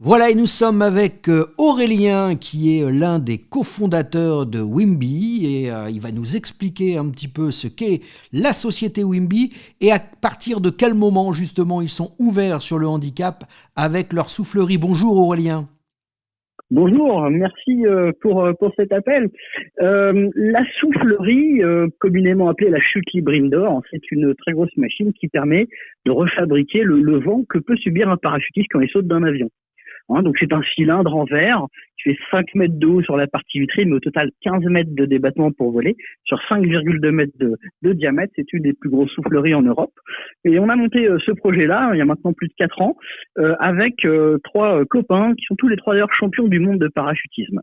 Voilà, et nous sommes avec Aurélien, qui est l'un des cofondateurs de Wimby, et il va nous expliquer un petit peu ce qu'est la société Wimby et à partir de quel moment justement ils sont ouverts sur le handicap avec leur soufflerie. Bonjour Aurélien. Bonjour, merci pour cet appel. La soufflerie, communément appelée la chute libre indoor, c'est une très grosse machine qui permet de refabriquer le vent que peut subir un parachutiste quand il saute d'un avion. Donc c'est un cylindre en verre qui fait 5 mètres de haut sur la partie vitrée, mais au total 15 mètres de débattement pour voler, sur 5,2 mètres de diamètre. C'est une des plus grosses souffleries en Europe. Et on a monté ce projet-là, il y a maintenant plus de 4 ans, avec trois copains qui sont tous les trois d'ailleurs champions du monde de parachutisme.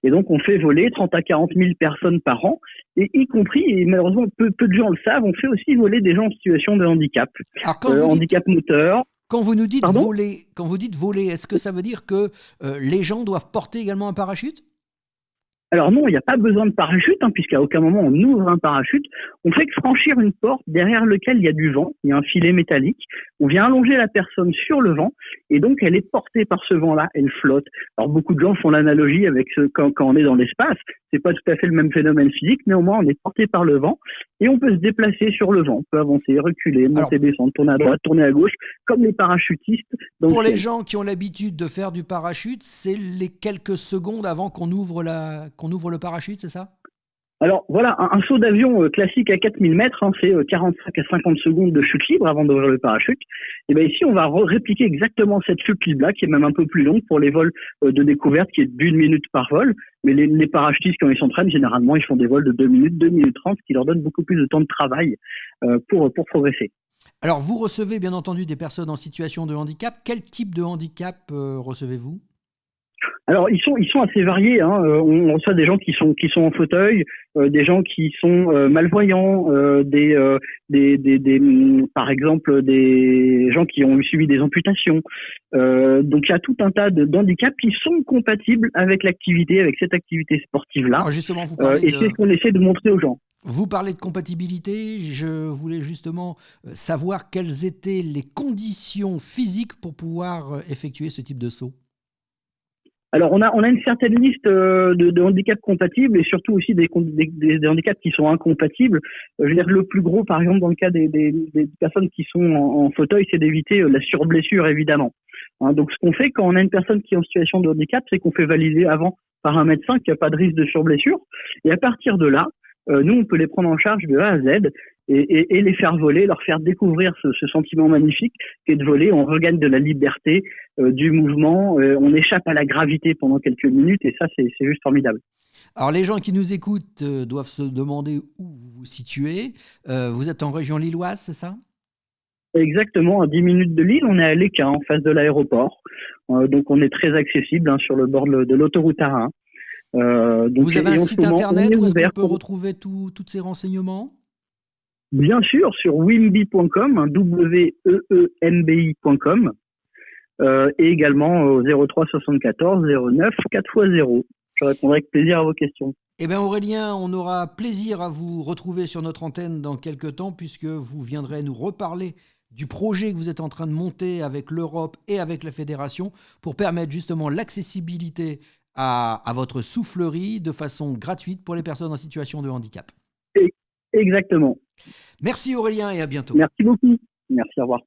Et donc on fait voler 30 à 40 000 personnes par an, et y compris, et malheureusement peu de gens le savent, on fait aussi voler des gens en situation de handicap. Alors quand vous dites, Handicap moteur. quand vous nous dites Pardon. voler, quand vous dites voler, est-ce que ça veut dire que les gens doivent porter également un parachute? Alors non, il n'y a pas besoin de parachute, puisqu'à aucun moment on ouvre un parachute. On fait que franchir une porte derrière laquelle il y a du vent, il y a un filet métallique. On vient allonger la personne sur le vent, et donc elle est portée par ce vent-là, elle flotte. Alors beaucoup de gens font l'analogie avec quand on est dans l'espace. C'est pas tout à fait le même phénomène physique, mais au moins on est porté par le vent, et on peut se déplacer sur le vent. On peut avancer, reculer, monter, descendre, tourner à droite, tourner à gauche, comme les parachutistes dans le Pour les ciel. gens qui ont l'habitude de faire du parachute, c'est les quelques secondes avant qu'on ouvre le parachute, c'est ça? Alors voilà, un saut d'avion classique à 4000 mètres, c'est 45 à 50 secondes de chute libre avant d'ouvrir le parachute. Et bien ici, on va répliquer exactement cette chute libre-là, qui est même un peu plus longue pour les vols de découverte, qui est d'1 minute par vol. Mais les parachutistes, quand ils s'entraînent, généralement, ils font des vols de 2 minutes, 2 minutes 30, ce qui leur donne beaucoup plus de temps de travail pour progresser. Alors vous recevez bien entendu des personnes en situation de handicap. Quel type de handicap recevez-vous? Alors ils sont assez variés. On reçoit des gens qui sont en fauteuil, des gens qui sont malvoyants, par exemple des gens qui ont subi des amputations. Donc il y a tout un tas d'handicaps qui sont compatibles avec l'activité, avec cette activité sportive là. Alors justement, Et c'est ce qu'on essaie de montrer aux gens. vous parlez de compatibilité. Je voulais justement savoir quelles étaient les conditions physiques pour pouvoir effectuer ce type de saut. Alors on a une certaine liste de handicaps compatibles, et surtout aussi des handicaps qui sont incompatibles. Je veux dire, le plus gros, par exemple, dans le cas des personnes qui sont en fauteuil, c'est d'éviter la surblessure, évidemment. Donc ce qu'on fait quand on a une personne qui est en situation de handicap, c'est qu'on fait valider avant par un médecin qu'il n'y a pas de risque de surblessure, et à partir de là, nous on peut les prendre en charge de A à Z, et les faire voler, leur faire découvrir ce sentiment magnifique qu'est de voler. On regagne de la liberté, du mouvement, on échappe à la gravité pendant quelques minutes, et ça c'est juste formidable. Alors les gens qui nous écoutent doivent se demander où vous vous situez. Vous êtes en région lilloise, c'est ça? Exactement, à 10 minutes de Lille, on est à Léquin, en face de l'aéroport. Donc on est très accessible, sur le bord de l'autoroute A1. Vous avez un site internet où est-ce qu'on peut pour, retrouver tous ces renseignements? bien sûr, sur wimby.com, WEEMBI.com, et également au 03 74 09 4x0. Je répondrai avec plaisir à vos questions. Eh bien Aurélien, on aura plaisir à vous retrouver sur notre antenne dans quelques temps, puisque vous viendrez nous reparler du projet que vous êtes en train de monter avec l'Europe et avec la Fédération pour permettre justement l'accessibilité à votre soufflerie de façon gratuite pour les personnes en situation de handicap. Exactement. Merci Aurélien et à bientôt. Merci beaucoup. Merci, au revoir.